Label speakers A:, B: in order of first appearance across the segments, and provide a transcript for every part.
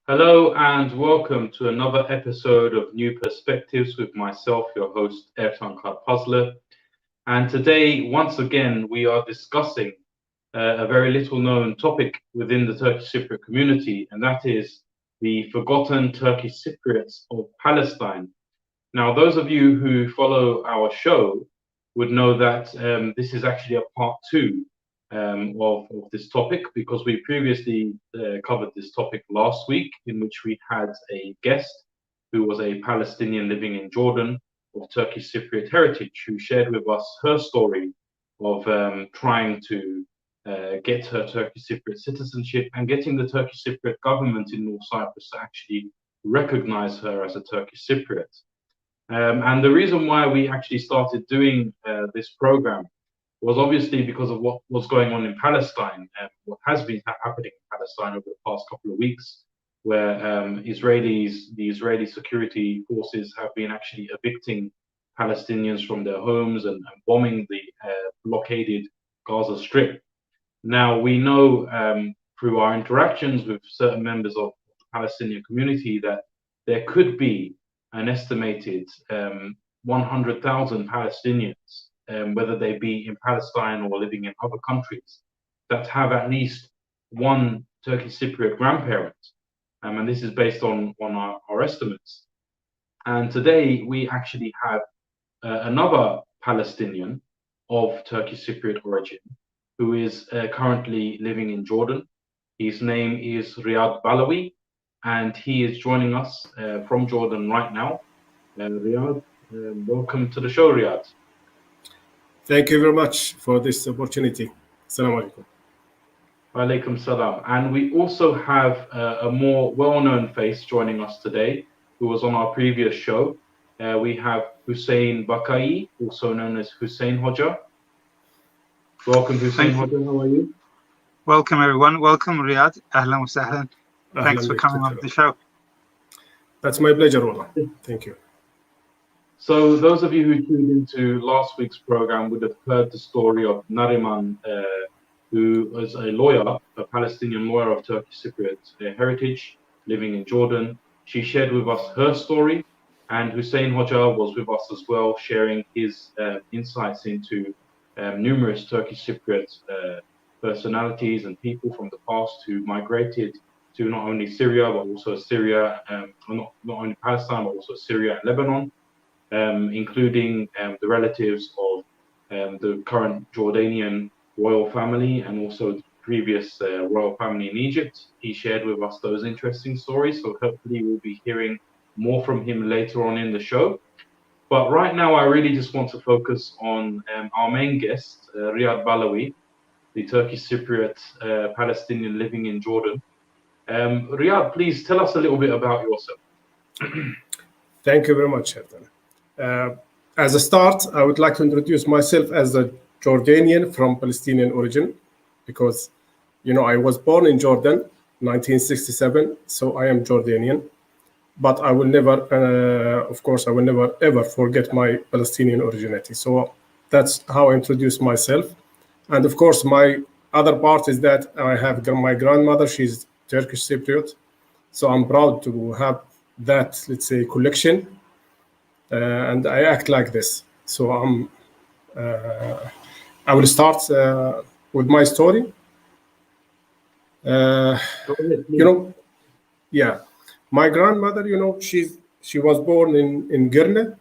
A: Hello and welcome to another episode of New Perspectives with myself, your host, Ertan Karpazlı. And today, once again, we are discussing a very little known topic within the Turkish Cypriot community, and that is the forgotten Turkish Cypriots of Palestine. Now, those of you who follow our show would know that this is actually a part two of this topic, because we previously covered this topic last week, in which we had a guest who was a Palestinian living in Jordan of Turkish Cypriot heritage, who shared with us her story of trying to get her Turkish Cypriot citizenship and getting the Turkish Cypriot government in North Cyprus to actually recognize her as a Turkish Cypriot. And the reason why we actually started doing this program was obviously because of what was going on in Palestine and what has been happening in Palestine over the past couple of weeks, where the Israeli security forces have been actually evicting Palestinians from their homes and bombing the blockaded Gaza Strip. Now, we know through our interactions with certain members of the Palestinian community that there could be an estimated 100,000 Palestinians, whether they be in Palestine or living in other countries, that have at least one Turkish Cypriot grandparent. And this is based on our estimates. And today we actually have another Palestinian of Turkish Cypriot origin who is currently living in Jordan. His name is Riyad Balawi, and he is joining us from Jordan right now. Riyad, welcome to the show, Riyad.
B: Thank you very much for this opportunity. Assalamu alaikum.
A: Walaikum salam. And we also have a more well-known face joining us today, who was on our previous show. We have Hüseyin Bakayi, also known as Hüseyin Hoca. Welcome, Hüseyin Hoca. How are you?
C: Welcome, everyone. Welcome, Riyad. Ahlan wa sahlan. Thanks for coming on the show.
B: That's my pleasure, Ola. Thank you.
A: So those of you who tuned into last week's program would have heard the story of Nariman, who was a lawyer, a Palestinian lawyer of Turkish Cypriot heritage, living in Jordan. She shared with us her story, and Hüseyin Hoca was with us as well, sharing his insights into numerous Turkish Cypriot personalities and people from the past who migrated to not only Syria, but also Syria, not only Palestine, but also Syria and Lebanon. Including the relatives of the current Jordanian royal family and also the previous royal family in Egypt. He shared with us those interesting stories, so hopefully we'll be hearing more from him later on in the show. But right now, I really just want to focus on our main guest, Riyad Balawi, the Turkish Cypriot Palestinian living in Jordan. Riyad, please tell us a little bit about yourself.
B: Thank you very much, Ertan. As a start, I would like to introduce myself as a Jordanian from Palestinian origin, because, I was born in Jordan, 1967, so I am Jordanian. But I will never, of course, I will never ever forget my Palestinian originality. So that's how I introduce myself. And of course, my other part is that I have my grandmother, she's Turkish Cypriot. So I'm proud to have that, let's say, collection. And I act like this. So I will start with my story. My grandmother, she was born in Girne,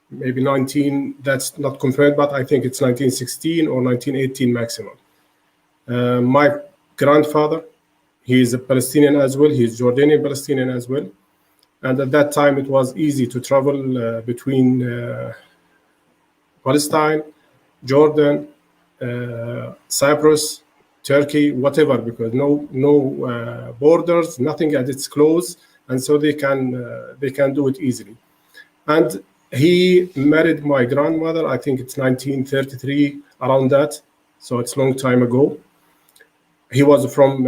B: maybe 19. That's not confirmed, but I think it's 1916 or 1918 maximum. My grandfather, he is a Palestinian as well. He's Jordanian Palestinian as well. And at that time, it was easy to travel between Palestine, Jordan, Cyprus, Turkey, whatever, because no borders, nothing at its close, and so they can do it easily. And he married my grandmother. I think it's 1933, around that. So it's a long time ago. He was from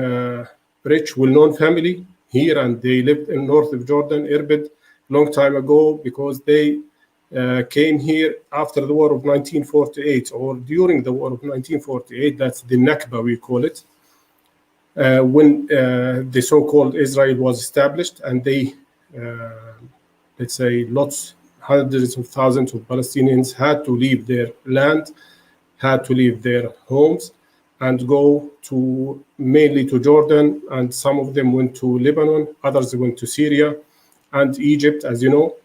B: rich, well-known family here, and they lived in north of Jordan, Irbid, long time ago, because they came here after the war of 1948, or during the war of 1948. That's the Nakba, we call it. when the so-called Israel was established, and they, let's say, hundreds of thousands of Palestinians had to leave their land, had to leave their homes, and go mainly to Jordan, and some of them went to Lebanon, others went to Syria and Egypt, as you know.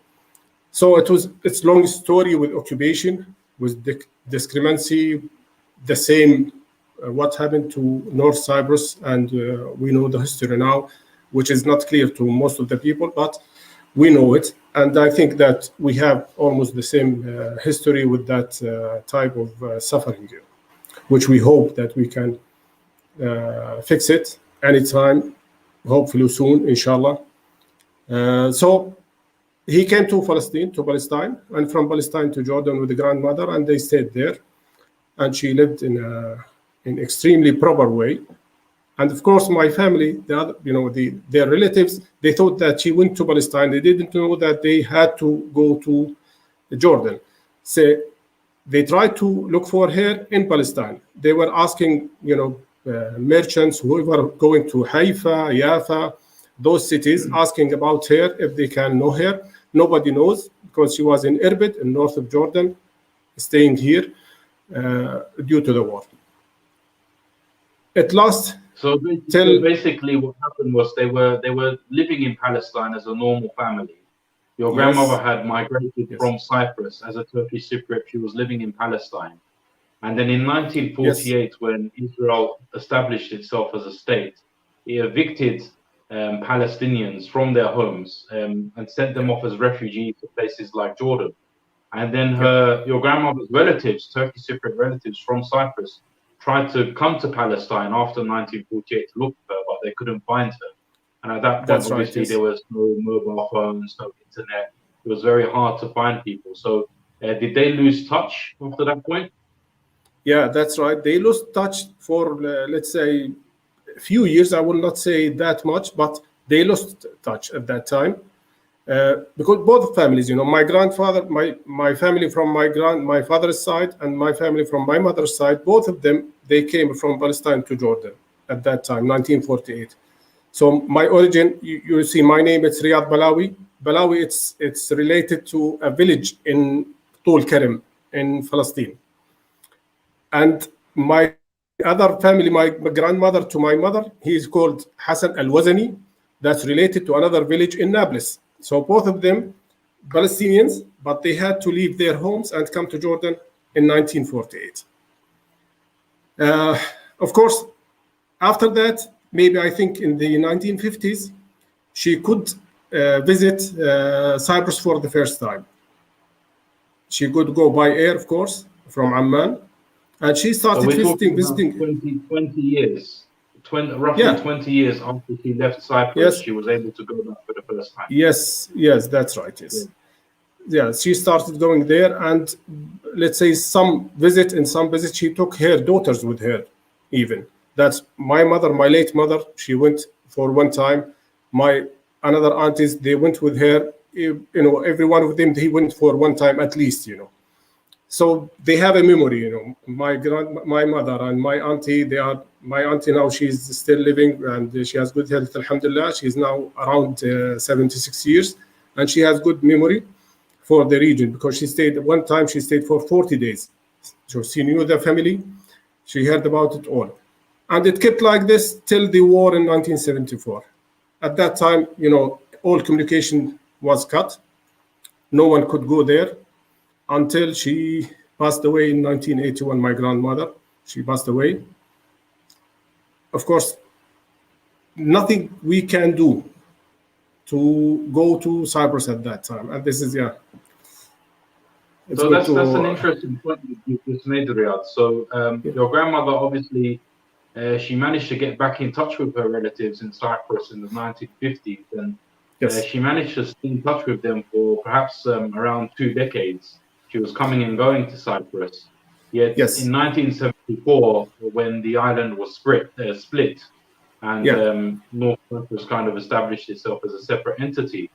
B: So it's a long story with occupation, with discriminancy, the same what happened to North Cyprus, and we know the history now, which is not clear to most of the people, but we know it. And I think that we have almost the same history with that type of suffering, which we hope that we can fix it anytime, hopefully soon, inshallah. So he came to Palestine, and from Palestine to Jordan with the grandmother, and they stayed there. And she lived in an extremely proper way. And of course, my family, their relatives, they thought that she went to Palestine. They didn't know that they had to go to Jordan. So they tried to look for her in Palestine. They were asking, merchants, whoever going to Haifa, Jaffa, those cities, asking about her, if they can know her. Nobody knows, because she was in Irbid, in north of Jordan, staying here due to the war. At last,
A: so basically what happened was they were living in Palestine as a normal family. Your grandmother had migrated from Cyprus as a Turkish Cypriot. She was living in Palestine. And then in 1948, when Israel established itself as a state, it evicted Palestinians from their homes and sent them off as refugees to places like Jordan. And then your grandmother's relatives, Turkish Cypriot relatives from Cyprus, tried to come to Palestine after 1948 to look for her, but they couldn't find her. And at that point, obviously, there was no mobile phones, no internet. It was very hard to find people. So did they lose touch after that point?
B: Yeah, that's right. They lost touch for, let's say, a few years. I will not say that much, but they lost touch at that time. Because both families, my grandfather, my family from my father's side, and my family from my mother's side, both of them, they came from Palestine to Jordan at that time, 1948. So my origin, you see my name, it's Riyad Balawi. Balawi, it's related to a village in Tul Karim in Palestine. And my other family, my grandmother to my mother, he is called Hassan al-Wazani. That's related to another village in Nablus. So both of them Palestinians, but they had to leave their homes and come to Jordan in 1948. Of course, after that, maybe I think in the 1950s, she could visit Cyprus for the first time. She could go by air, of course, from Amman, and she started visiting.
A: 20 years. Roughly 20 years after she left Cyprus, she was able to go back for the first time.
B: Yes, that's right. Yeah, she started going there, and let's say some visits, she took her daughters with her even. That's my mother, my late mother, she went for one time. My another aunties, they went with her. Every one of them, he went for one time at least, So they have a memory, My mother and my auntie, my auntie now, she's still living and she has good health, alhamdulillah. She's now around 76 years, and she has good memory for the region, because she stayed for 40 days. So she knew the family, she heard about it all. And it kept like this till the war in 1974. At that time, all communication was cut. No one could go there until she passed away in 1981, my grandmother. She passed away. Of course, nothing we can do to go to Cyprus at that time. And this is,
A: So that's an interesting point you just made, Riyad. So your grandmother, obviously, she managed to get back in touch with her relatives in Cyprus in the 1950s. And she managed to stay in touch with them for perhaps around 2 decades. She was coming and going to Cyprus. Yet in 1974, when the island was split, and North Cyprus kind of established itself as a separate entity,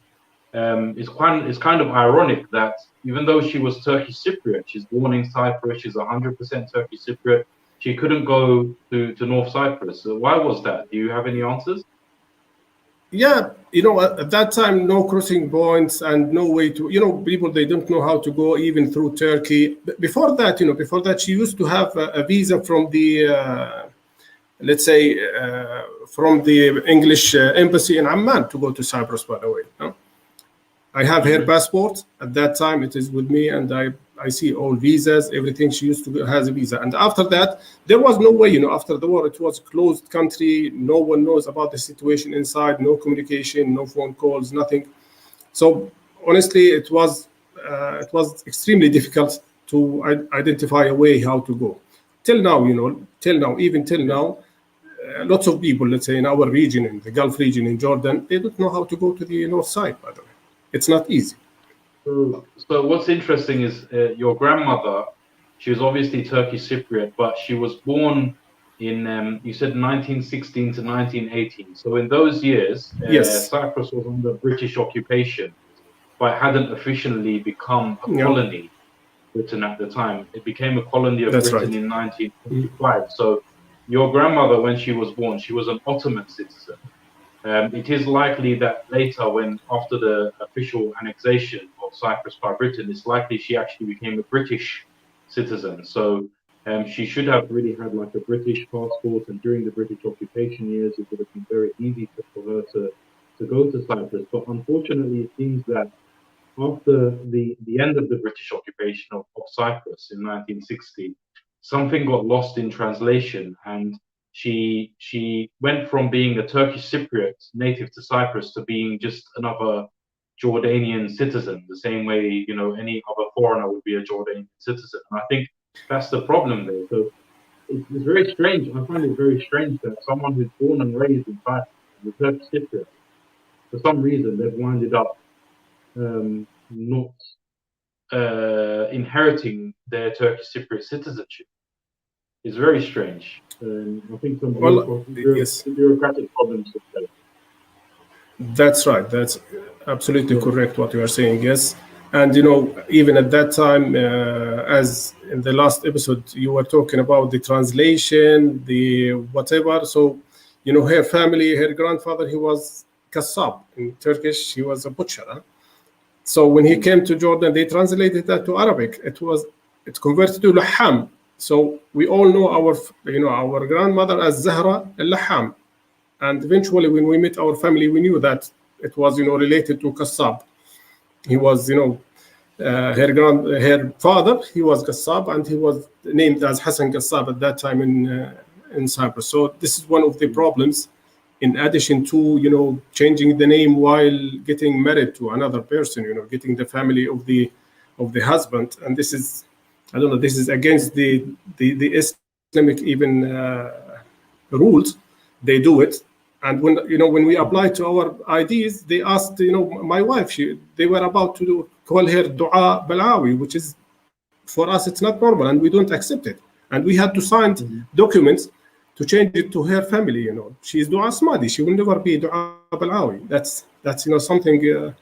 A: it's kind of ironic that even though she was Turkish Cypriot, she's born in Cyprus, she's 100% Turkish Cypriot, she couldn't go to North Cyprus. So why was that? Do you have any answers?
B: Yeah, at that time, no crossing points and no way to, people, they don't know how to go even through Turkey. Before that, she used to have a visa from the, let's say, from the English embassy in Amman to go to Cyprus, by the way. No? I have her passport at that time. It is with me, and I see all visas, everything. She used to has a visa. And after that, there was no way, after the war, it was a closed country. No one knows about the situation inside, no communication, no phone calls, nothing. So honestly, it was extremely difficult to identify a way how to go. Till now, even till now, lots of people, let's say in our region, in the Gulf region, in Jordan, they don't know how to go to the north side, by the way. It's not easy.
A: So what's interesting is your grandmother, she was obviously Turkish Cypriot, but she was born in, you said 1916 to 1918. So in those years,
B: Yes.
A: Cyprus was under British occupation, but hadn't officially become a colony, Britain at the time. It became a colony of Britain in 1925. So your grandmother, when she was born, she was an Ottoman citizen. It is likely that later, after the official annexation of Cyprus by Britain, it's likely she actually became a British citizen. So she should have really had like a British passport, and during the British occupation years, it would have been very easy for her to go to Cyprus. But unfortunately, it seems that after the end of the British occupation of Cyprus in 1960, something got lost in translation, and she went from being a Turkish Cypriot native to Cyprus to being just another Jordanian citizen, the same way any other foreigner would be a Jordanian citizen. And I think that's the problem there. So it's very strange. I find it very strange that someone who's born and raised in Cyprus, the Turkish Cypriot, for some reason they've winded up not inheriting their Turkish Cypriot citizenship. It's very strange. I think some bureaucratic problems with that.
B: That's right. That's absolutely correct what you are saying. Yes. And, even at that time, as in the last episode, you were talking about the translation, the whatever. So, her family, her grandfather, he was Kassab. In Turkish, he was a butcher. Huh? So when he came to Jordan, they translated that to Arabic. It's converted to Laham. So we all know our grandmother as Zahra al-Laham. And eventually when we met our family, we knew that it was, related to Kassab. He was, her father, he was Kassab, and he was named as Hassan Kassab at that time in Cyprus. So this is one of the problems, in addition to, changing the name while getting married to another person, getting the family of the husband. And this is, I don't know, this is against the Islamic even rules. They do it. And when we apply to our IDs, they asked, my wife, they were about to call her Dua Balawi, which is, for us, it's not normal, and we don't accept it. And we had to sign documents to change it to her family. She's Dua Asmadi. She will never be Dua Balawi. That's something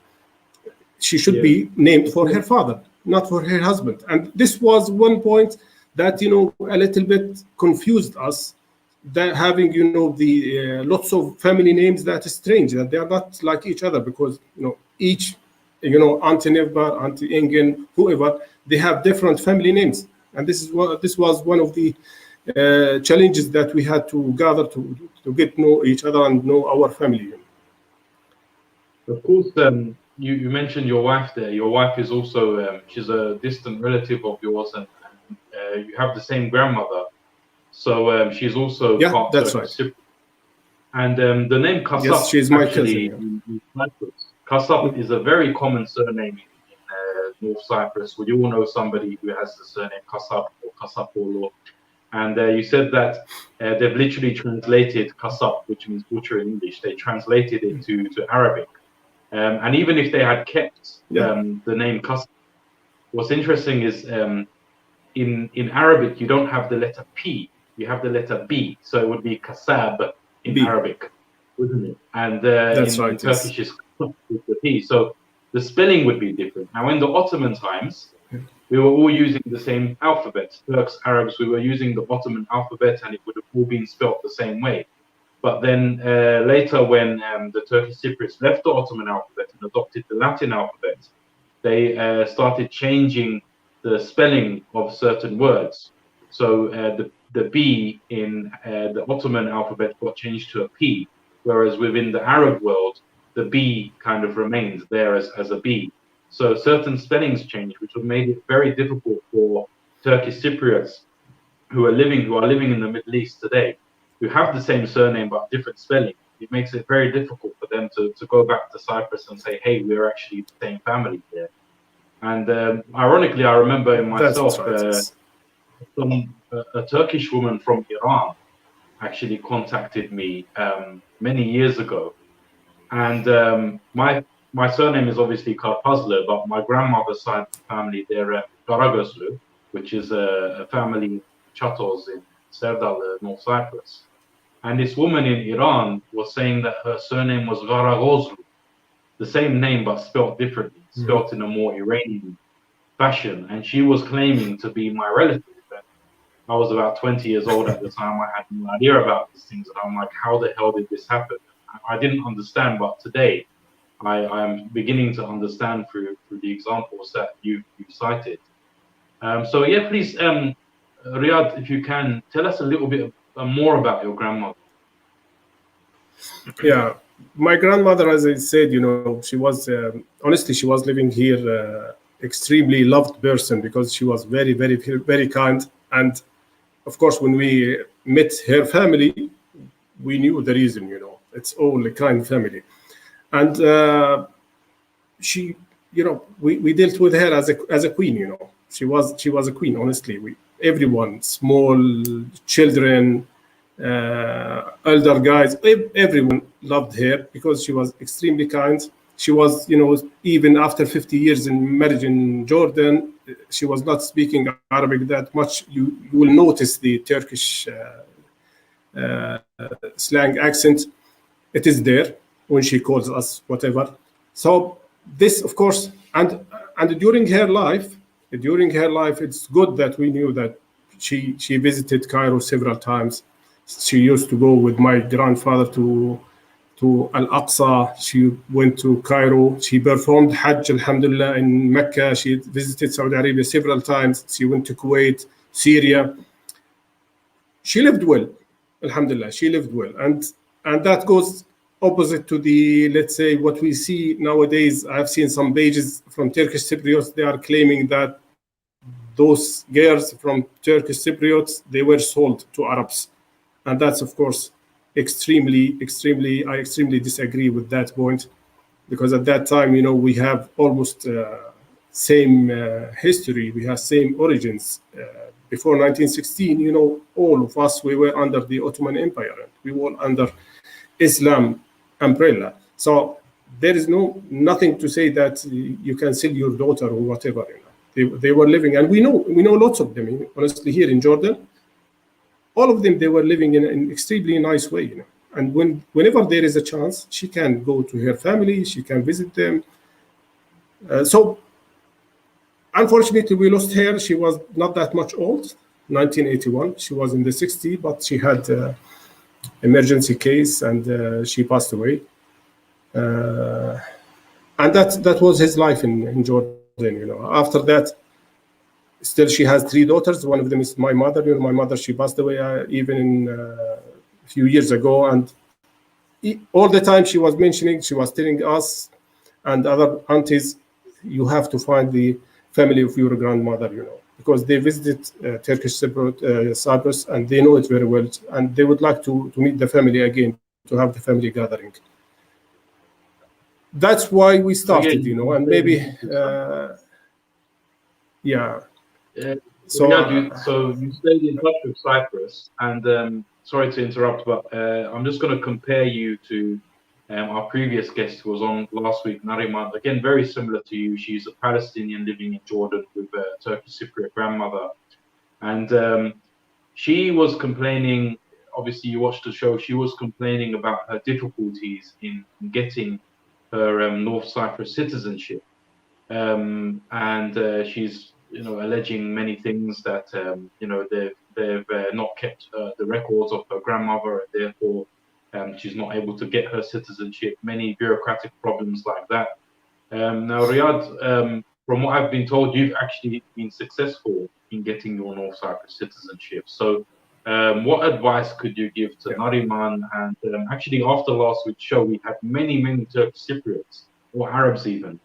B: she should be named for her father, not for her husband. And this was one point that a little bit confused us. That having the lots of family names, that is strange, that they are not like each other, because each Auntie Nevbar, Auntie Engen, whoever, they have different family names. And this was one of the challenges that we had to gather to get to know each other and know our family.
A: Of course, you mentioned your wife there. Your wife is also she's a distant relative of yours, and you have the same grandmother. So she's also part
B: that's
A: of
B: right.
A: Cyprus. And the name Kassab,
B: yes, she's my
A: actually,
B: cousin,
A: in Cyprus. Kassab is a very common surname in North Cyprus. We all know somebody who has the surname Kassab or Kassapolo. And you said that they've literally translated Kassab, which means butcher in English. They translated it to Arabic. And even if they had kept the name Kassab, what's interesting is in Arabic, you don't have the letter P. You have the letter B, so it would be Kassab in Arabic, wouldn't it? And in Turkish is with the P. So the spelling would be different. Now, in the Ottoman times, we were all using the same alphabet. Turks, Arabs, we were using the Ottoman alphabet, and it would have all been spelt the same way. But then later, when the Turkish Cypriots left the Ottoman alphabet and adopted the Latin alphabet, they started changing the spelling of certain words. So the B in the Ottoman alphabet got changed to a P, whereas within the Arab world, the B kind of remains there as a B. So certain spellings changed, which have made it very difficult for Turkish Cypriots who are living in the Middle East today, who have the same surname but different spelling. It makes it very difficult for them to go back to Cyprus and say, hey, we're actually the same family here. And ironically, I remember in myself, a Turkish woman from Iran actually contacted me many years ago. And my surname is obviously Karpazlı, but my grandmother's side of the family, they're Karagözlü, which is a family in Chatos in Serdal, North Cyprus. And this woman in Iran was saying that her surname was Garagozlu, the same name but spelt differently, spelt in a more Iranian fashion. And she was claiming to be my relative. I was about 20 years old at the time. I had no idea about these things. And I'm like, how the hell did this happen? I didn't understand, but today I'm beginning to understand through the examples that you cited. So yeah, please, Riyad, if you can, tell us a little bit more about your grandmother.
B: Yeah, my grandmother, as I said, she was, honestly, she was living here, extremely loved person, because she was very, very, very kind. And of course, when we met her family, we knew the reason, it's all a kind family. And she, we dealt with her as a queen, she was a queen, honestly. Everyone, small children, elder guys, everyone loved her because she was extremely kind. She was, even after 50 years in marriage in Jordan, she was not speaking Arabic that much. You will notice the Turkish slang accent. It is there when she calls us whatever. So this, of course, and during her life, it's good that we knew that she visited Cairo several times. She used to go with my grandfather to Al-Aqsa. She went to Cairo. She performed Hajj, alhamdulillah, in Mecca. She visited Saudi Arabia several times. She went to Kuwait, Syria. She lived well, alhamdulillah. She lived well. And that goes opposite to the, let's say, what we see nowadays. I've seen some pages from Turkish Cypriots. They are claiming that those girls from Turkish Cypriots, they were sold to Arabs. And that's, of course, I extremely disagree with that point, because at that time, we have almost same history. We have same origins. Before 1916, all of us, we were under the Ottoman Empire. We were under Islam umbrella. So there is nothing to say that you can sell your daughter or whatever. They were living, and we know lots of them. Honestly, here in Jordan, all of them, they were living in an extremely nice way. And whenever there is a chance, she can go to her family, she can visit them. So unfortunately, we lost her. She was not that much old, 1981. She was in the 60s, but she had emergency case, and she passed away. And that was his life in Jordan. After that, still she has 3 daughters. One of them is my mother. My mother, she passed away even a few years ago. And all the time she was telling us and other aunties, you have to find the family of your grandmother, because they visited Turkish Cyprus, and they know it very well. And they would like to meet the family again, to have the family gathering. That's why we started, and maybe, yeah.
A: So you stayed in touch with Cyprus, and sorry to interrupt, but I'm just going to compare you to our previous guest who was on last week, Nariman. Again, very similar to you. She's a Palestinian living in Jordan with a Turkish Cypriot grandmother, and she was complaining. Obviously, you watched the show. She was complaining about her difficulties in getting her North Cyprus citizenship, and she's alleging many things that they've not kept the records of her grandmother, and therefore she's not able to get her citizenship. Many bureaucratic problems like that. Now, Riyad, from what I've been told, you've actually been successful in getting your North Cyprus citizenship. So, what advice could you give to Nariman? And actually, after last week's show, we had many Turkish Cypriots, or Arabs even,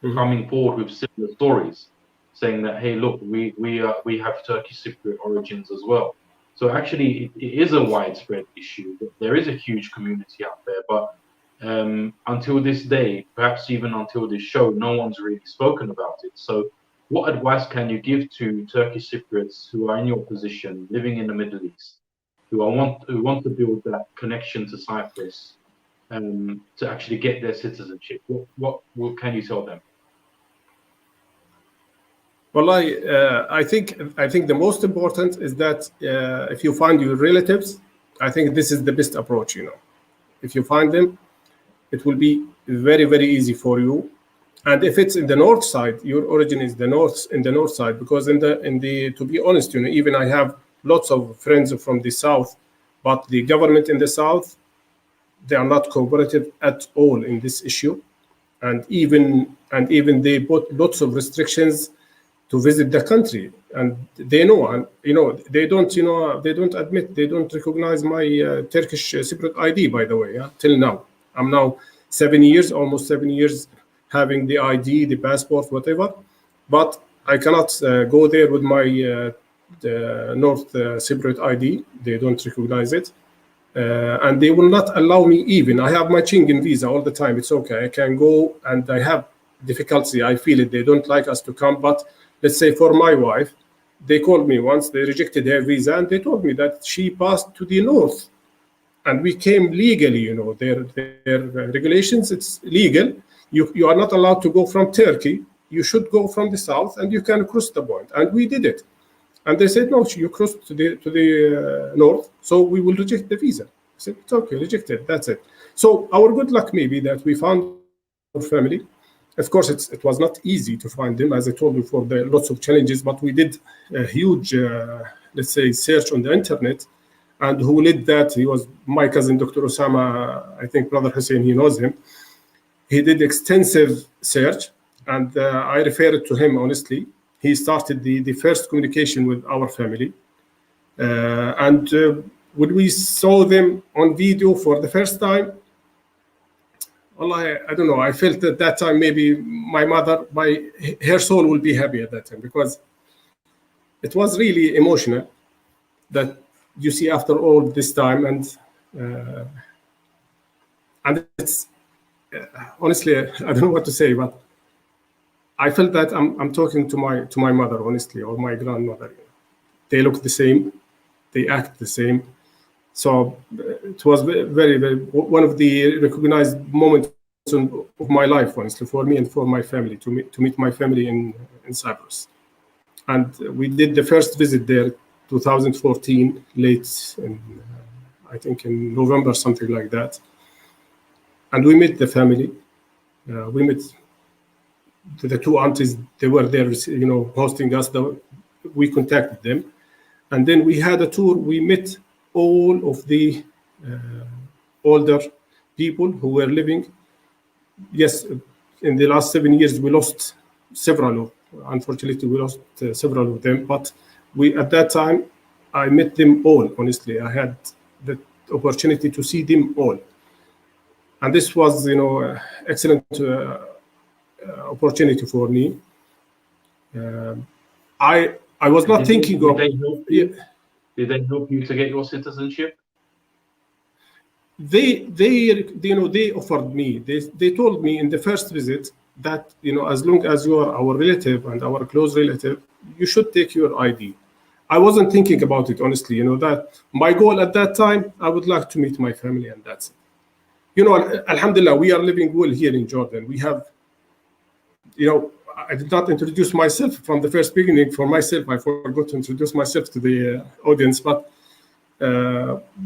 A: coming forward with similar stories, saying that, hey, look, we have Turkish Cypriot origins as well. So actually, it is a widespread issue. There is a huge community out there, but until this day, perhaps even until this show, no one's really spoken about it. So what advice can you give to Turkish Cypriots who are in your position, living in the Middle East, who want to build that connection to Cyprus, to actually get their citizenship? What can you tell them?
B: Well, I think the most important is that if you find your relatives, I think this is the best approach. If you find them, it will be very easy for you. And if it's in the north side, your origin is in the north side, because to be honest, even I have lots of friends from the south, but the government in the south, they are not cooperative at all in this issue, and even they put lots of restrictions to visit the country, and they know, and they don't admit, they don't recognize my Turkish Cypriot ID, by the way. Till now, I'm now almost 7 years having the ID, the passport, whatever, but I cannot go there with my the North Cypriot ID. They don't recognize it, and they will not allow me even. I have my Schengen visa all the time. It's okay, I can go, and I have difficulty. I feel it. They don't like us to come, but let's say for my wife, they called me once, they rejected her visa, and they told me that she passed to the north, and we came legally. Their regulations, it's legal. You are not allowed to go from Turkey. You should go from the south, and you can cross the point. And we did it. And they said, no, you crossed to the north, so we will reject the visa. I said, it's okay, rejected, that's it. So our good luck maybe that we found our family. Of course, it was not easy to find them, as I told you, for the lots of challenges, but we did a huge, let's say, search on the internet. And who led that? He was my cousin, Dr. Osama, I think brother Hüseyin, he knows him. He did extensive search, and I referred to him, honestly. He started the first communication with our family. And when we saw them on video for the first time, well, I don't know. I felt at that time maybe my mother, her soul will be happy at that time, because it was really emotional that you see after all this time, and it's honestly, I don't know what to say, but I felt that I'm talking to my mother, honestly, or my grandmother. They look the same, they act the same. So it was very one of the recognized moments of my life, honestly, for me and for my family, to meet my family in Cyprus. And we did the first visit there, 2014, late, I think in November, something like that. And we met the family. We met the two aunties. They were there, hosting us. We contacted them, and then we had a tour. We met all of the older people who were living. Yes, in the last 7 years, we lost several. Unfortunately, we lost several of them. But at that time, I met them all. Honestly, I had the opportunity to see them all, and this was, excellent opportunity for me. I was not thinking of.
A: Did they help you to get your citizenship?
B: They offered me. They told me in the first visit that, as long as you are our relative and our close relative, you should take your ID. I wasn't thinking about it, honestly. That my goal at that time, I would like to meet my family, and that's it. Alhamdulillah, we are living well here in Jordan. We have, I did not introduce myself from the first beginning. For myself, I forgot to introduce myself to the audience, but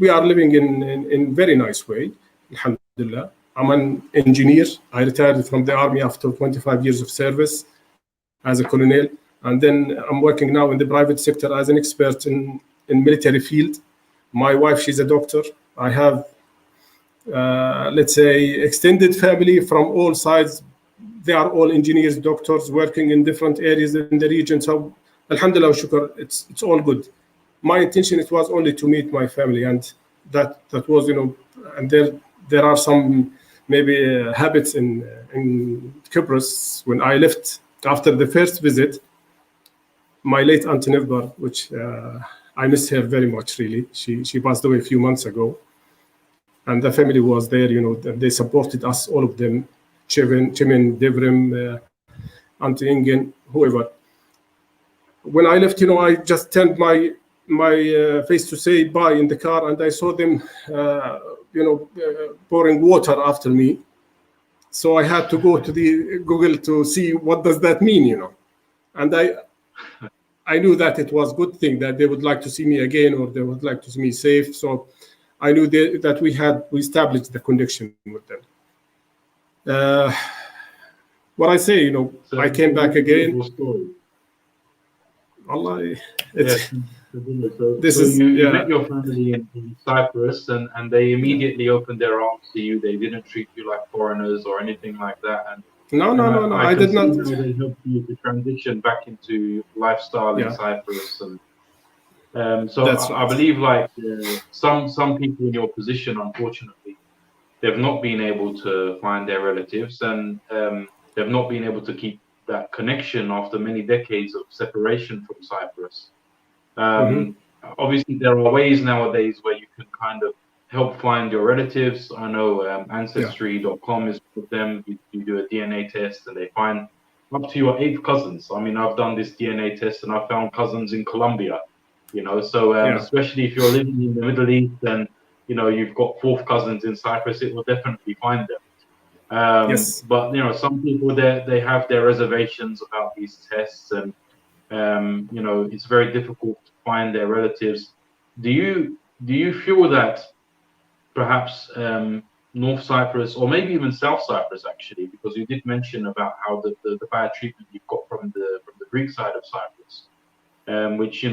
B: we are living in very nice way, alhamdulillah. I'm an engineer. I retired from the army after 25 years of service as a colonel, And then I'm working now in the private sector as an expert in military field. My wife, she's a doctor. I have, let's say, extended family from all sides. They are all engineers, doctors, working in different areas in the region. So, alhamdulillah, shukr, it's all good. My intention, it was only to meet my family, and that was, and there are some maybe habits in Cyprus. When I left after the first visit, my late Aunt Nevbar, which I miss her very much, really. She passed away a few months ago. And the family was there, they supported us, all of them, Chimin, Devrim, Auntie Ingen, whoever. When I left, I just turned my face to say bye in the car, and I saw them, pouring water after me. So I had to go to the Google to see what does that mean, And I knew that it was a good thing that they would like to see me again, or they would like to see me safe. So I knew that we established the connection with them. What I say, so I came back again. Allah,
A: you met your family in Cyprus, and they immediately opened their arms to you. They didn't treat you like foreigners or anything like that. And
B: no, I did not.
A: They helped you to transition back into lifestyle in Cyprus, and so I believe some people in your position, unfortunately, they've not been able to find their relatives, and they've not been able to keep that connection after many decades of separation from Cyprus. Obviously, there are ways nowadays where you can kind of help find your relatives. I know Ancestry.com is with them. You do a DNA test, and they find up to your 8th cousins. I mean, I've done this DNA test, and I found cousins in Colombia. So especially if you're living in the Middle East, and you've got 4th cousins in Cyprus, it will definitely find them. But some people they have their reservations about these tests, and it's very difficult to find their relatives. Do you feel that perhaps North Cyprus, or maybe even South Cyprus, actually, because you did mention about how the bad treatment you've got from the Greek side of Cyprus, which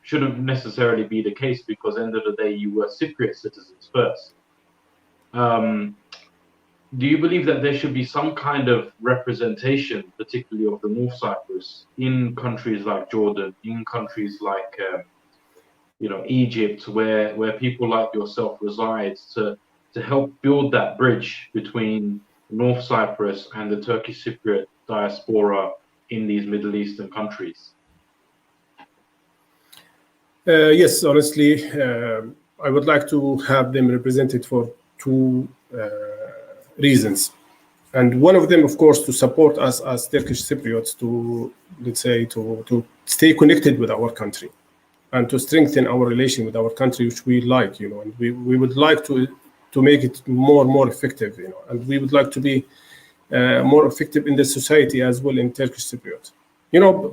A: shouldn't necessarily be the case, because end of the day you were Cypriot citizens first. Do you believe that there should be some kind of representation, particularly of the North Cyprus, in countries like Jordan, in countries like Egypt, where people like yourself reside, to help build that bridge between North Cyprus and the Turkish Cypriot diaspora in these Middle Eastern countries?
B: Yes, honestly, I would like to have them represented for 2 reasons. And one of them, of course, to support us as Turkish Cypriots to, let's say, to stay connected with our country and to strengthen our relation with our country, which we like, and we would like to make it more effective, and we would like to be more effective in the society as well in Turkish Cypriot.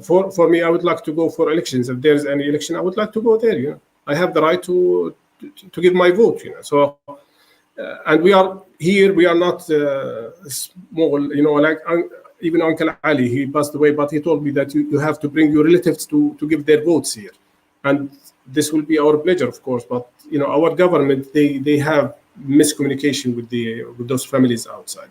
B: For me, I would like to go for elections. If there's any election, I would like to go there. I have the right to give my vote. So, and we are here. We are not small. Like even Uncle Ali, he passed away, but he told me that you have to bring your relatives to give their votes here, and this will be our pleasure, of course. But our government, they have miscommunication with those families outside.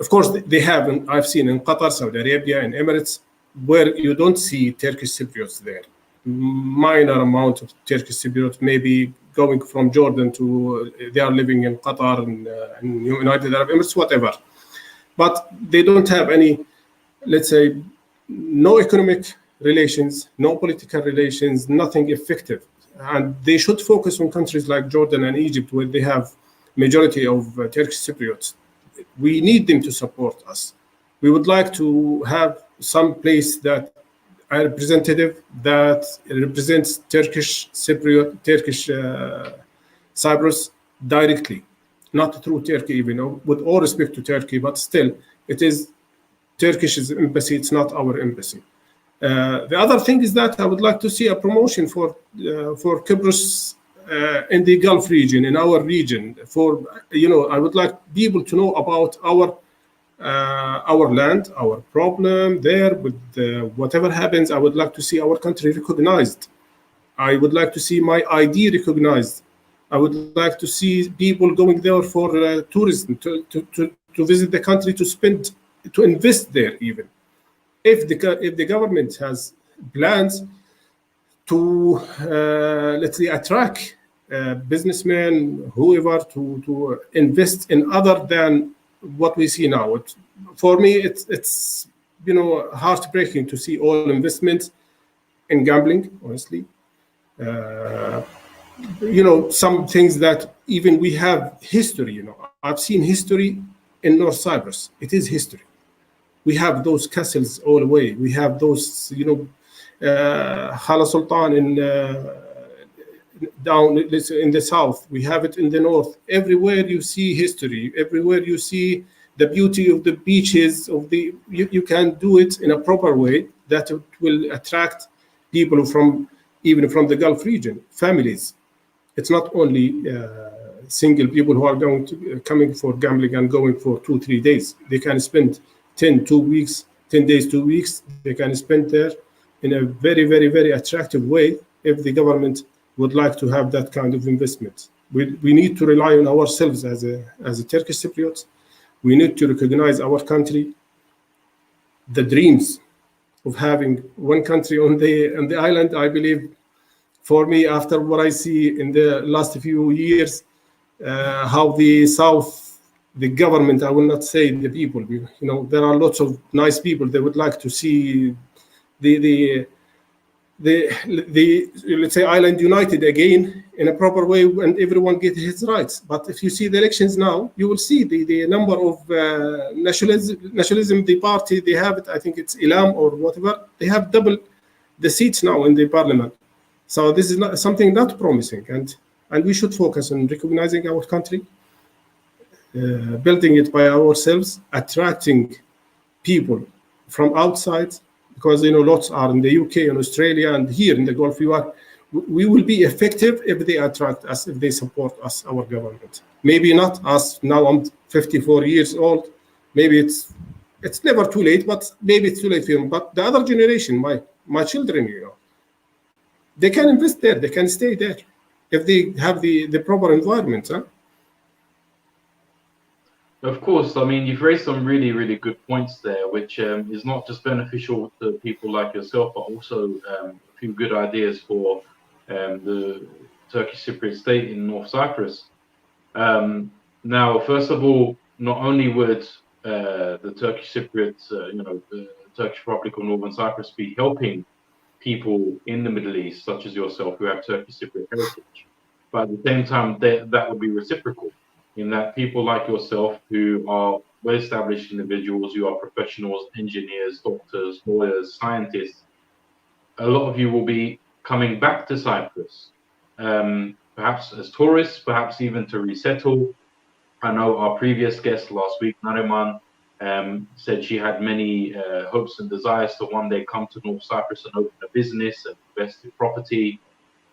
B: Of course, they have, and I've seen in Qatar, Saudi Arabia, and Emirates, where you don't see Turkish Cypriots there. Minor amount of Turkish Cypriots, maybe going from Jordan to, they are living in Qatar and United Arab Emirates, whatever. But they don't have any, let's say, no economic relations, no political relations, nothing effective. And they should focus on countries like Jordan and Egypt, where they have majority of Turkish Cypriots. We need them to support us. We would like to have some place that a representative that represents Turkish Cypriot, Turkish Cyprus directly, not through Turkey, even, with all respect to Turkey, but still, it is Turkish's embassy, it's not our embassy. The other thing is that I would like to see a promotion for Cyprus in the Gulf region, in our region. I would like people to know about our our land, our problem there. With whatever happens, I would like to see our country recognized. I would like to see my ID recognized. I would like to see people going there for tourism, to visit the country, to invest there even. If the government has plans to, let's say, attract businessmen, whoever, to invest in other than what we see now. For me, it's heartbreaking to see all investments in gambling, honestly. Some things that even we have history. I've seen history in North Cyprus. It is history. We have those castles all the way. We have those, Hala Sultan down in the south. We have it in the north. Everywhere you see history. Everywhere you see the beauty of the beaches. You can do it in a proper way that it will attract people even from the Gulf region, families. It's not only single people who are coming for gambling and going for 2-3 days. They can spend 10 days, 2 weeks. They can spend there in a very, very, very attractive way if the government would like to have that kind of investment. We need to rely on ourselves as a Turkish Cypriots. We need to recognize our country. The dreams of having one country on the island, I believe, for me, after what I see in the last few years, how the South, the government, I will not say the people, there are lots of nice people. They would like to see the let's say island united again in a proper way, and everyone get his rights. But if you see the elections now, you will see the number of nationalism, the party, they have it, I think it's Ilam or whatever, they have double the seats now in the parliament. So this is something not promising, and we should focus on recognizing our country, building it by ourselves, attracting people from outside, because lots are in the UK and Australia and here in the Gulf. We will be effective if they attract us, if they support us, our government. Maybe not us. Now I'm 54 years old. Maybe it's never too late, but maybe it's too late for them. But the other generation, my children, they can invest there. They can stay there if they have the proper environment.
A: Of course, I mean, you've raised some really, really good points there, which is not just beneficial to people like yourself, but also a few good ideas for the Turkish Cypriot state in North Cyprus. Now, first of all, not only would the Turkish Cypriots, the Turkish Republic of Northern Cyprus be helping people in the Middle East, such as yourself, who have Turkish Cypriot heritage, but at the same time, that would be reciprocal, in that people like yourself, who are well-established individuals, you are professionals, engineers, doctors, lawyers, scientists, a lot of you will be coming back to Cyprus, perhaps as tourists, perhaps even to resettle. I know our previous guest last week, Nariman, said she had many hopes and desires to one day come to North Cyprus and open a business and invest in property.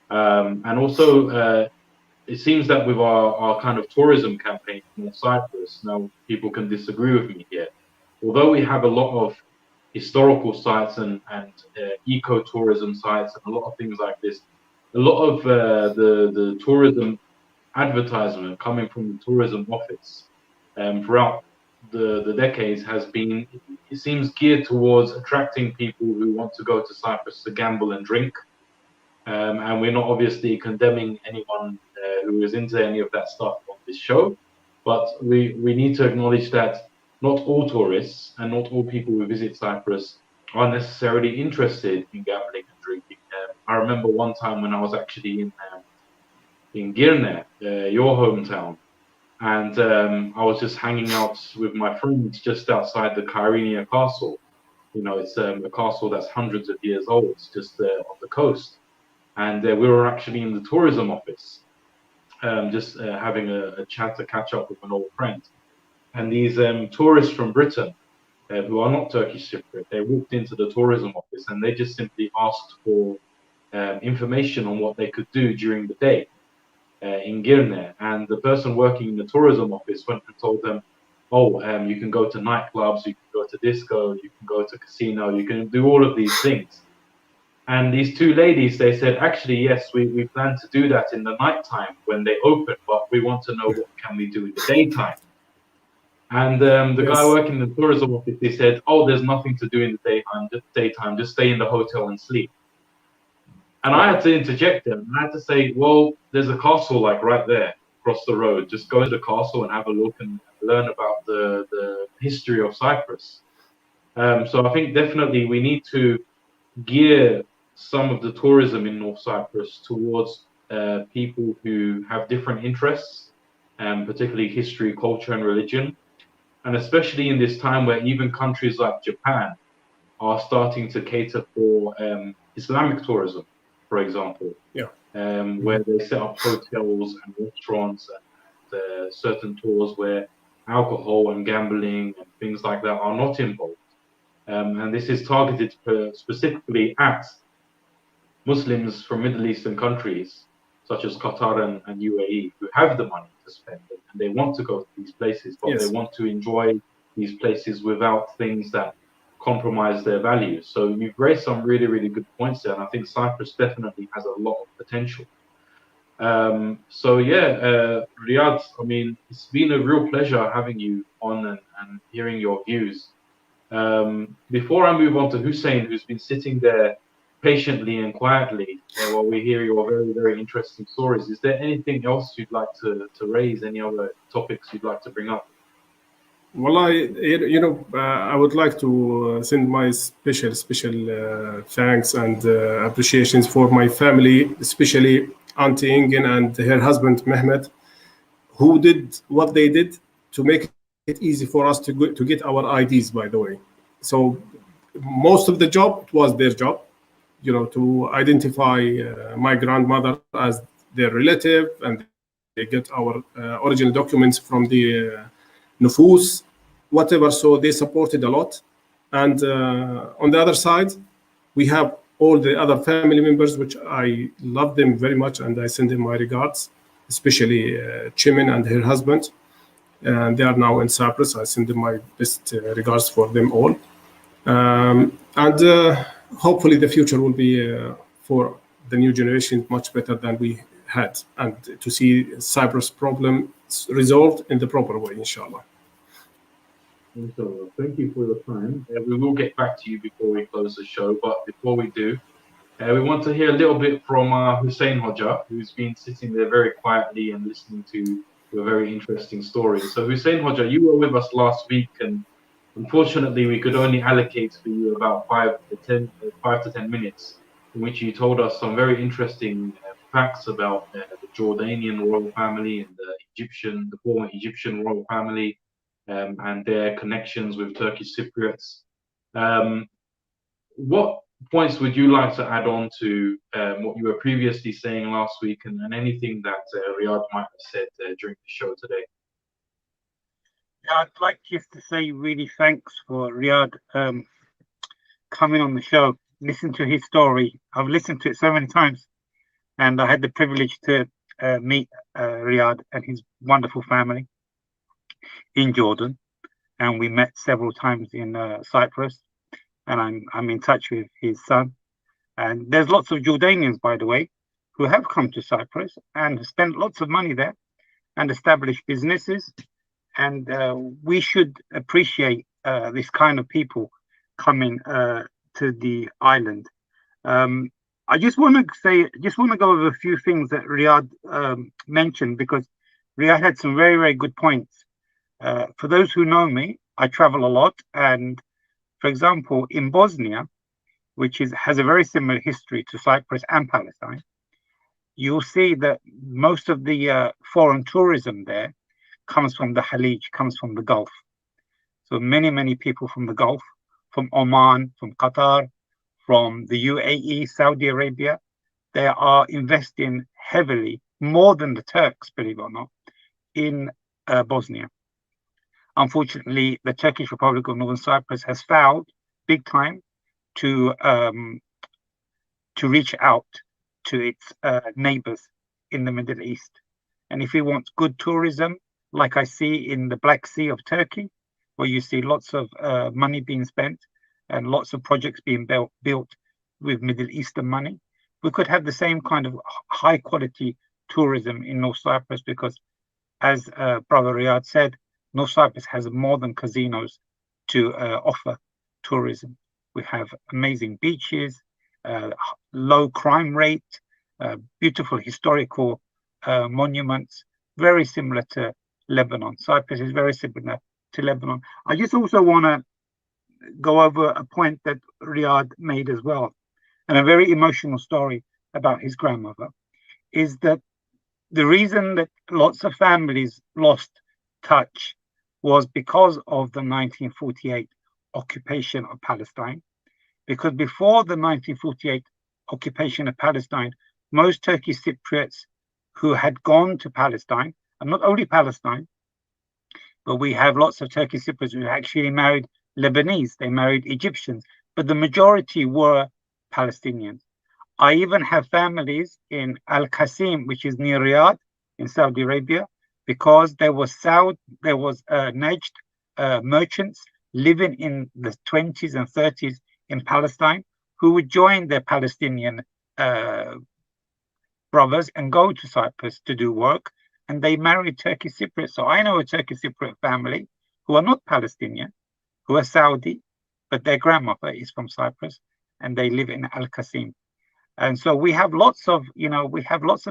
A: And also, it seems that with our kind of tourism campaign in North Cyprus, now people can disagree with me here, although we have a lot of historical sites and eco-tourism sites and a lot of things like this, a lot of the tourism advertisement coming from the tourism office throughout the decades has been, it seems, geared towards attracting people who want to go to Cyprus to gamble and drink. And we're not obviously condemning anyone who is into any of that stuff on this show, but we need to acknowledge that not all tourists and not all people who visit Cyprus are necessarily interested in gambling and drinking. I remember one time when I was actually in Girne, your hometown, and I was just hanging out with my friends just outside the Kyrenia Castle. It's a castle that's hundreds of years old. It's just on the coast. And we were actually in the tourism office, just having a chat, to catch up with an old friend. And these tourists from Britain, who are not Turkish Cypriot, they walked into the tourism office and they just simply asked for information on what they could do during the day in Girne. And the person working in the tourism office went and told them, you can go to nightclubs, you can go to disco, you can go to casino, you can do all of these things. And these two ladies, they said, actually, yes, we plan to do that in the nighttime when they open, but we want to know what can we do in the daytime. And the guy working in the tourism office, he said, oh, there's nothing to do in the daytime, just stay in the hotel and sleep. And I had to interject them. I had to say, well, there's a castle like right there across the road. Just go to the castle and have a look and learn about the history of Cyprus. So I think definitely we need to gear some of the tourism in North Cyprus towards people who have different interests, particularly history, culture, and religion. And especially in this time where even countries like Japan are starting to cater for Islamic tourism, for example, where they set up hotels and restaurants and certain tours where alcohol and gambling and things like that are not involved. And this is targeted specifically at Muslims from Middle Eastern countries, such as Qatar and UAE, who have the money to spend and they want to go to these places, but they want to enjoy these places without things that compromise their values. So you've raised some really, really good points there, and I think Cyprus definitely has a lot of potential. Riyad, I mean, it's been a real pleasure having you on and hearing your views. Before I move on to Hüseyin, who's been sitting there patiently and quietly while we hear your very, very interesting stories, is there anything else you'd like to raise? Any other topics you'd like to bring up?
B: Well, I would like to send my special thanks and appreciations for my family, especially Auntie Ingen and her husband Mehmet, who did what they did to make it easy for us to get our IDs. By the way, so most of the job, it was their job, to identify my grandmother as their relative, and they get our original documents from the nufus, whatever. So they supported a lot. And on the other side, we have all the other family members, which I love them very much, and I send them my regards, especially Chimin and her husband. And they are now in Cyprus. I send them my best regards for them all. Hopefully the future will be for the new generation much better than we had, and to see Cyprus problem resolved in the proper way, inshallah.
A: Inshallah. Thank you for your time. We will get back to you before we close the show, but before we do, we want to hear a little bit from Hüseyin Hoca, who's been sitting there very quietly and listening to your very interesting story. So Hüseyin Hoca, you were with us last week, and unfortunately we could only allocate for you about 5 to 10 minutes, in which you told us some very interesting facts about the Jordanian royal family and the former Egyptian royal family, and their connections with Turkish Cypriots. What points would you like to add on to what you were previously saying last week, and anything that Riyad might have said during the show today?
C: Yeah, I'd like just to say really thanks for Riyad coming on the show, listen to his story. I've listened to it so many times, and I had the privilege to meet Riyad and his wonderful family in Jordan, and we met several times in Cyprus, and I'm in touch with his son. And there's lots of Jordanians, by the way, who have come to Cyprus and spent lots of money there and established businesses. And we should appreciate this kind of people coming to the island. I just want to go over a few things that Riyad mentioned, because Riyad had some very, very good points. For those who know me, I travel a lot, and for example, in Bosnia, which has a very similar history to Cyprus and Palestine, you'll see that most of the foreign tourism there comes from the Khalij, comes from the Gulf. So many people from the Gulf, from Oman, from Qatar, from the UAE, Saudi Arabia, they are investing heavily, more than the Turks, believe it or not, in Bosnia. Unfortunately, the Turkish Republic of Northern Cyprus has failed big time to reach out to its neighbors in the Middle East. And if we want good tourism, like I see in the Black Sea of Turkey, where you see lots of money being spent and lots of projects being built with Middle Eastern money. We could have the same kind of high quality tourism in North Cyprus, because as Brother Riyad said, North Cyprus has more than casinos to offer tourism. We have amazing beaches, low crime rate, beautiful historical monuments, very similar to Lebanon. Cyprus is very similar to Lebanon. I just also want to go over a point that Riyad made as well, and a very emotional story about his grandmother, is that the reason that lots of families lost touch was because of the 1948 occupation of Palestine. Because before the 1948 occupation of Palestine, most Turkish Cypriots who had gone to Palestine, and not only Palestine, but we have lots of Turkish Cypriots who actually married Lebanese, they married Egyptians, but the majority were Palestinians. I even have families in Al Qasim, which is near Riyadh in Saudi Arabia, because there was Najd merchants living in the 20s and 30s in Palestine who would join their Palestinian brothers and go to Cyprus to do work, and they married Turkish Cypriots. So I know a Turkish Cypriot family who are not Palestinian, who are Saudi, but their grandmother is from Cyprus, and they live in Al Qasim. And so we have lots of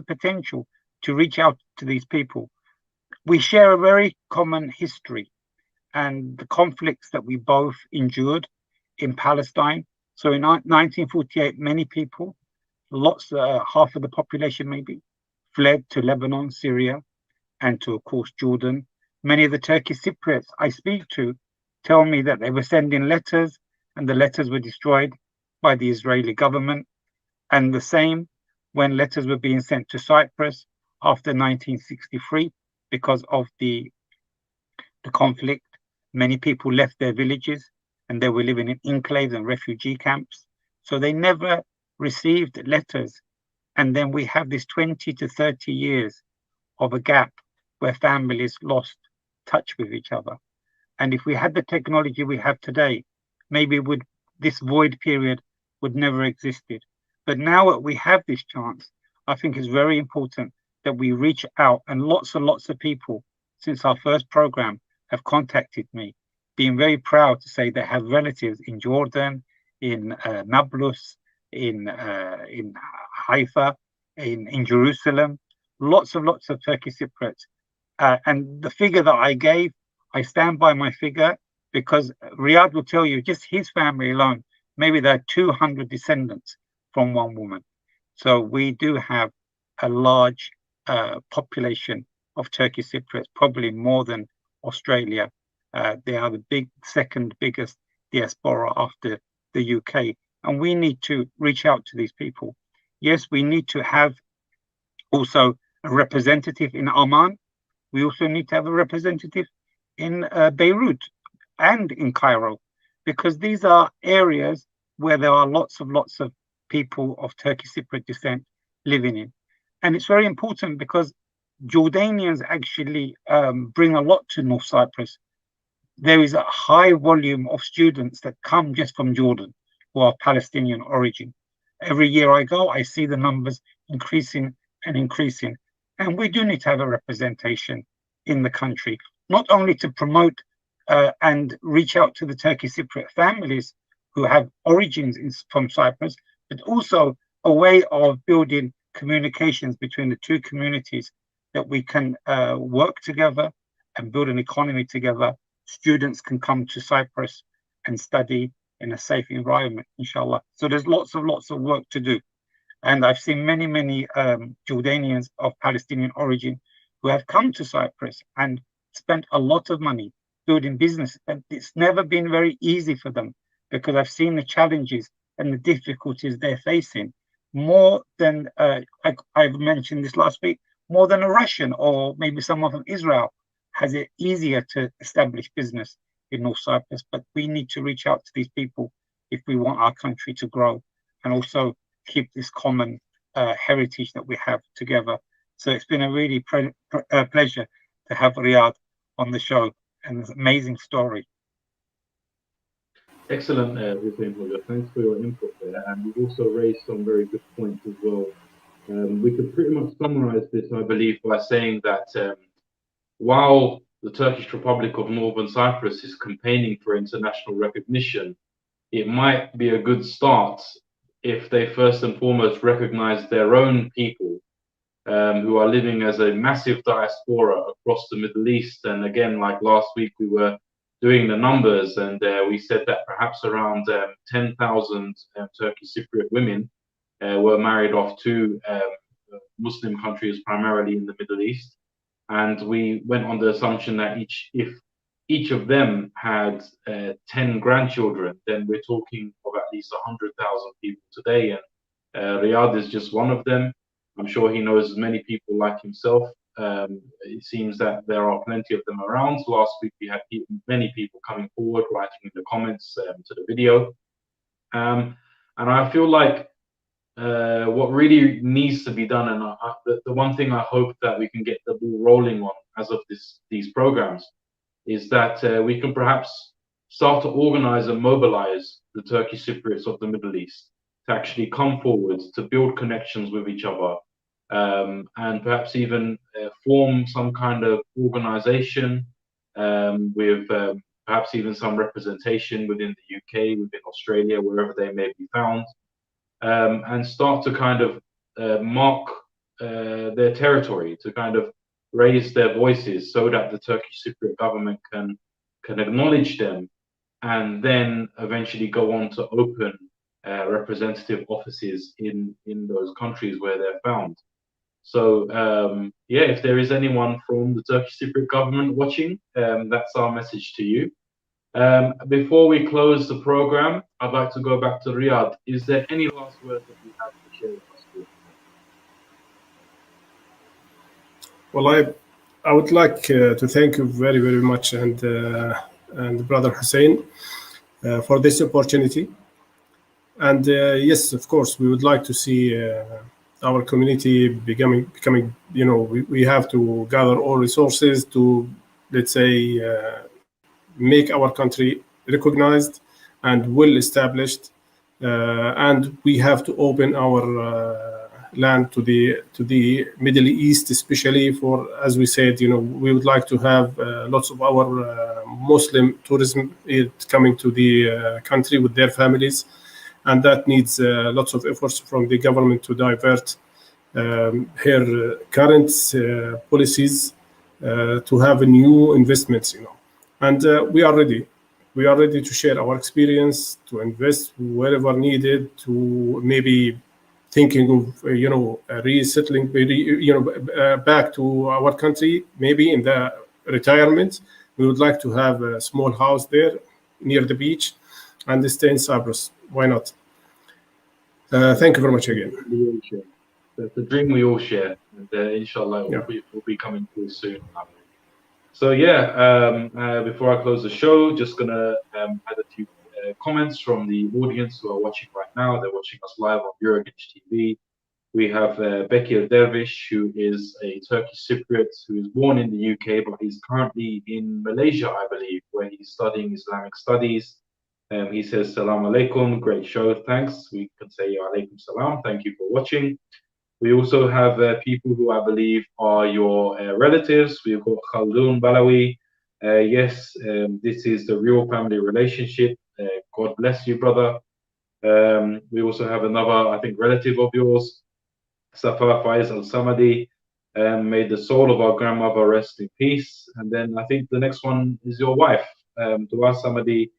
C: potential to reach out to these people. We share a very common history and the conflicts that we both endured in Palestine. So in 1948, many people, half of the population maybe, fled to Lebanon, Syria, and to, of course, Jordan. Many of the Turkish Cypriots I speak to tell me that they were sending letters, and the letters were destroyed by the Israeli government. And the same when letters were being sent to Cyprus after 1963, because of the conflict. Many people left their villages and they were living in enclaves and refugee camps. So they never received letters. And then we have this 20 to 30 years of a gap where families lost touch with each other. And if we had the technology we have today, maybe this void period would never existed. But now that we have this chance, I think it's very important that we reach out, and lots and lots of people since our first program have contacted me, being very proud to say they have relatives in Jordan, in Nablus, in Haifa, in Jerusalem, lots of Turkish Cypriots. And the figure that I gave, I stand by my figure, because Riyad will tell you just his family alone, maybe there are 200 descendants from one woman. So we do have a large population of Turkish Cypriots, probably more than Australia. They are the second biggest diaspora after the UK. And we need to reach out to these people. Yes, we need to have also a representative in Amman. We also need to have a representative in Beirut and in Cairo, because these are areas where there are lots of people of Turkish Cypriot descent living in. And it's very important because Jordanians actually bring a lot to North Cyprus. There is a high volume of students that come just from Jordan who are Palestinian origin. Every year I go, I see the numbers increasing and increasing. And we do need to have a representation in the country, not only to promote and reach out to the Turkish Cypriot families who have origins from Cyprus, but also a way of building communications between the two communities, that we can work together and build an economy together. Students can come to Cyprus and study in a safe environment, inshallah. So there's lots of work to do. And I've seen many Jordanians of Palestinian origin who have come to Cyprus and spent a lot of money building business. And it's never been very easy for them, because I've seen the challenges and the difficulties they're facing more than, I've mentioned this last week, more than a Russian or maybe someone from Israel has it easier to establish business in North Cyprus. But we need to reach out to these people if we want our country to grow and also keep this common heritage that we have together. So it's been a really pleasure to have Riyad on the show and this amazing story.
A: Excellent, Hüseyin Hoca. Thanks for your input there. And you've also raised some very good points as well. We could pretty much summarize this, I believe, by saying that while the Turkish Republic of Northern Cyprus is campaigning for international recognition, it might be a good start if they first and foremost recognize their own people who are living as a massive diaspora across the Middle East. And again, like last week, we were doing the numbers, and we said that perhaps around 10,000 Turkish Cypriot women were married off to Muslim countries, primarily in the Middle East. And we went on the assumption that if each of them had 10 grandchildren, then we're talking of at least 100,000 people today. And Riyad is just one of them. I'm sure he knows many people like himself. It seems that there are plenty of them around. Last week we had many people coming forward, writing in the comments to the video. And I feel like what really needs to be done, and the one thing I hope that we can get the ball rolling on as of these programs, is that we can perhaps start to organize and mobilize the Turkish Cypriots of the Middle East to actually come forward, to build connections with each other, and perhaps even form some kind of organization with perhaps even some representation within the UK, within Australia, wherever they may be found, and start to kind of mark their territory, to kind of raise their voices so that the Turkish Cypriot government can acknowledge them, and then eventually go on to open representative offices in those countries where they're found. So yeah, if there is anyone from the Turkish Cypriot government watching, that's our message to you. Before we close the program, I'd like to go back to Riyad. Is there any last word that you have to share with us?
B: Well, I would like to thank you very, very much, and Brother Hussein, for this opportunity. And yes, of course, we would like to see our community becoming. We have to gather all resources to, let's say, make our country recognized and well established, and we have to open our land to the Middle East, especially for, as we said, we would like to have lots of our Muslim tourism coming to the country with their families, and that needs lots of efforts from the government to divert her current policies to have new investments, and we are ready. We are ready to share our experience, to invest wherever needed, to maybe thinking of resettling, back to our country, maybe in the retirement. We would like to have a small house there near the beach and stay in Cyprus. Why not? Thank you very much again.
A: That's a dream we all share, and inshallah will be coming through soon. So yeah, before I close the show, just gonna add a few comments from the audience who are watching right now. They're watching us live on Eurogash TV. We have Bekir Dervish, who is a Turkish Cypriot who is born in the UK, but he's currently in Malaysia, I believe, where he's studying Islamic studies. He says, Salam alaikum, great show, thanks. We can say alaikum salam, thank you for watching. We also have people who I believe are your relatives. We've got Khaldun Balawi. Yes, this is the real family relationship. God bless you, brother. We also have another, I think, relative of yours, Safa Faiz Al-Samadi. May the soul of our grandmother rest in peace. And then I think the next one is your wife, Dua Samadi.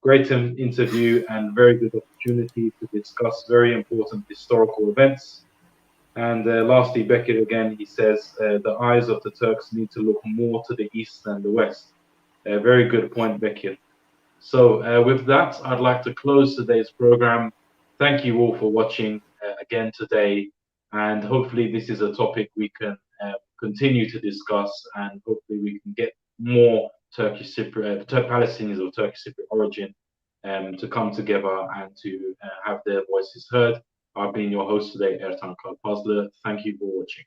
A: Great interview and very good opportunity to discuss very important historical events. And lastly, Bekir again, he says, the eyes of the Turks need to look more to the east than the west. Very good point, Bekir. So with that, I'd like to close today's program. Thank you all for watching again today. And hopefully this is a topic we can continue to discuss, and hopefully we can get more Turkish Cypriot, Palestinians of Turkish Cypriot origin to come together and to have their voices heard. I've been your host today, Ertan Karpazlı. Thank you for watching.